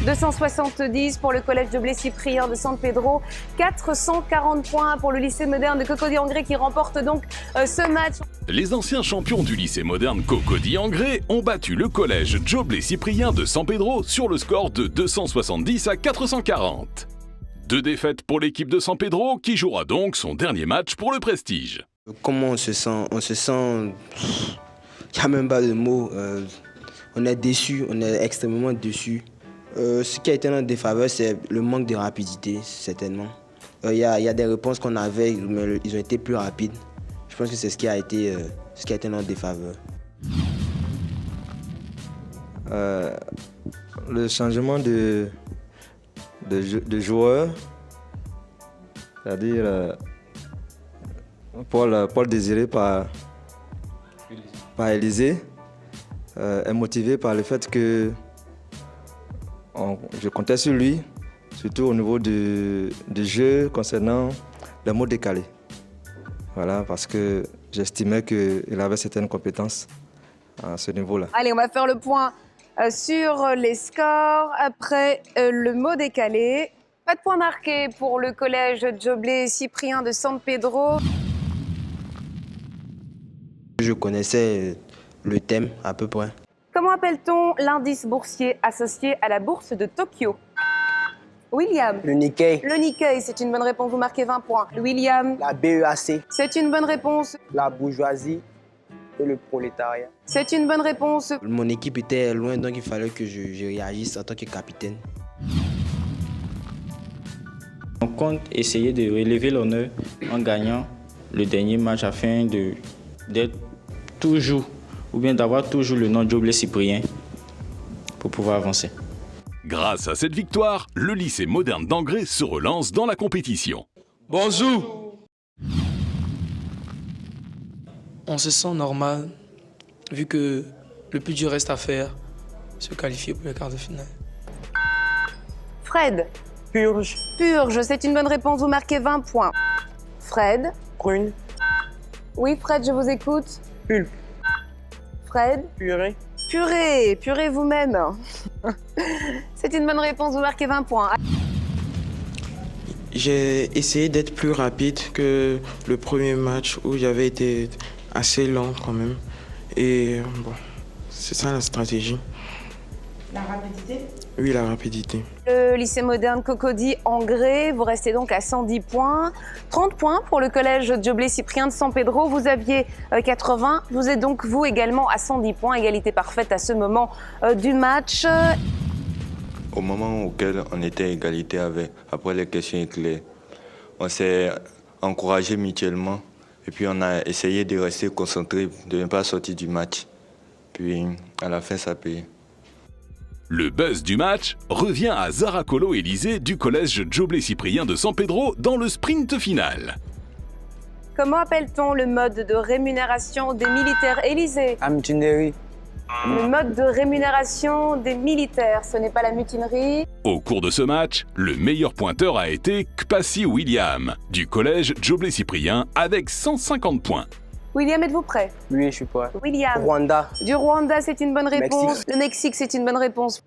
270 pour le collège de Blaise-Cyprien de San Pedro, 440 points pour le lycée moderne de Cocody-en-Gré qui remporte donc ce match. Les anciens champions du lycée moderne Cocody-en-Gré ont battu le collège Joe Blaise-Cyprien de San Pedro sur le score de 270 à 440. 2 défaites pour l'équipe de San Pedro qui jouera donc son dernier match pour le prestige. Comment on se sent? On se sent... Il n'y a même pas de mots. On est déçus, on est extrêmement déçus. Ce qui a été notre défaveur, c'est le manque de rapidité, certainement. Il y a des réponses qu'on avait, mais ils ont été plus rapides. Je pense que c'est ce qui a été notre défaveur. Le changement de joueur, c'est-à-dire Paul désiré par Élisée, est motivé par le fait que je comptais sur lui, surtout au niveau du jeu concernant les mots décalés. Voilà, parce que j'estimais qu'il avait certaines compétences à ce niveau-là. Allez, on va faire le point sur les scores après le mot décalé. Pas de point marqué pour le collège Joe Blaise-Cyprien de San Pedro. Je connaissais le thème à peu près. Comment appelle-t-on l'indice boursier associé à la bourse de Tokyo? William. Le Nikkei. Le Nikkei, c'est une bonne réponse, vous marquez 20 points. William. La BEAC. C'est une bonne réponse. La bourgeoisie et le prolétariat. C'est une bonne réponse. Mon équipe était loin, donc il fallait que je réagisse en tant que capitaine. On compte essayer de relever l'honneur en gagnant le dernier match afin d'être toujours, ou bien d'avoir toujours le nom Joe Blaise-Cyprien pour pouvoir avancer. Grâce à cette victoire, le lycée moderne d'Engré se relance dans la compétition. Bonjour. On se sent normal, vu que le plus dur reste à faire, se qualifier pour les quarts de finale. Fred. Purge. Purge, c'est une bonne réponse, vous marquez 20 points. Fred. Prune. Oui, Fred, je vous écoute. Pulpe. Fred. Purée. Purée, purée vous-même. C'est une bonne réponse, vous marquez 20 points. J'ai essayé d'être plus rapide que le premier match où j'avais été assez lent quand même. Et bon, c'est ça la stratégie. La rapidité? Oui, la rapidité. Le lycée moderne Cocody-en-Gré, vous restez donc à 110 points. 30 points pour le collège Joe Blaise-Cyprien de San Pedro. Vous aviez 80. Vous êtes donc, vous également, à 110 points. Égalité parfaite à ce moment du match. Au moment auquel on était à égalité après les questions éclair, on s'est encouragé mutuellement et puis on a essayé de rester concentré, de ne pas sortir du match. Puis à la fin, ça paye. Le buzz du match revient à Zaracolo Élisée du collège Joe Blaise-Cyprien de San Pedro dans le sprint final. Comment appelle-t-on le mode de rémunération des militaires Élysée? La mutinerie. Le mode de rémunération des militaires, ce n'est pas la mutinerie. Au cours de ce match, le meilleur pointeur a été Kpasi William du collège Joe Blaise-Cyprien avec 150 points. William, êtes-vous prêt? Oui, je suis prêt. William. Rwanda. Du Rwanda, c'est une bonne réponse. Mexique. Le Mexique, c'est une bonne réponse.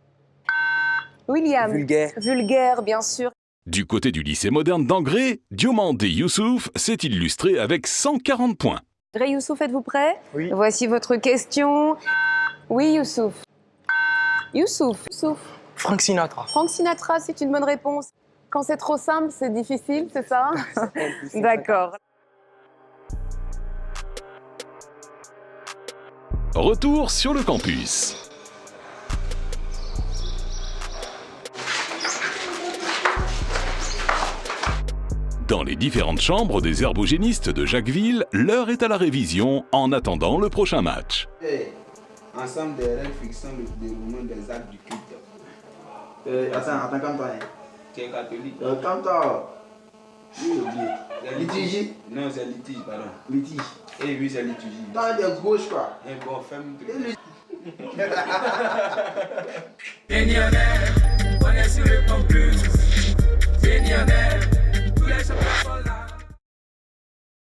William. Vulgaire. Vulgaire, bien sûr. Du côté du lycée moderne d'Engré, Diomandé Youssouf s'est illustré avec 140 points. Dre Youssouf, êtes-vous prêt? Oui. Voici votre question. Oui, Youssouf. Youssouf. Frank Sinatra. Frank Sinatra, c'est une bonne réponse. Quand c'est trop simple, c'est difficile, c'est ça? D'accord. Retour sur le campus. Dans les différentes chambres des herbogénistes de Jacquesville, l'heure est à la révision en attendant le prochain match. Ensemble des règles fixant le déroulement des actes du culte. Attends, calme-toi. Tu es catholique? Calme-toi. Oui, oublié. Liturgie? Non, c'est litige, pardon. Litige? Eh oui, c'est liturgie. Dans de gauche, quoi. Eh bon, ferme le Millionnaire, on est sur le campus. Millionnaire, tous les champions.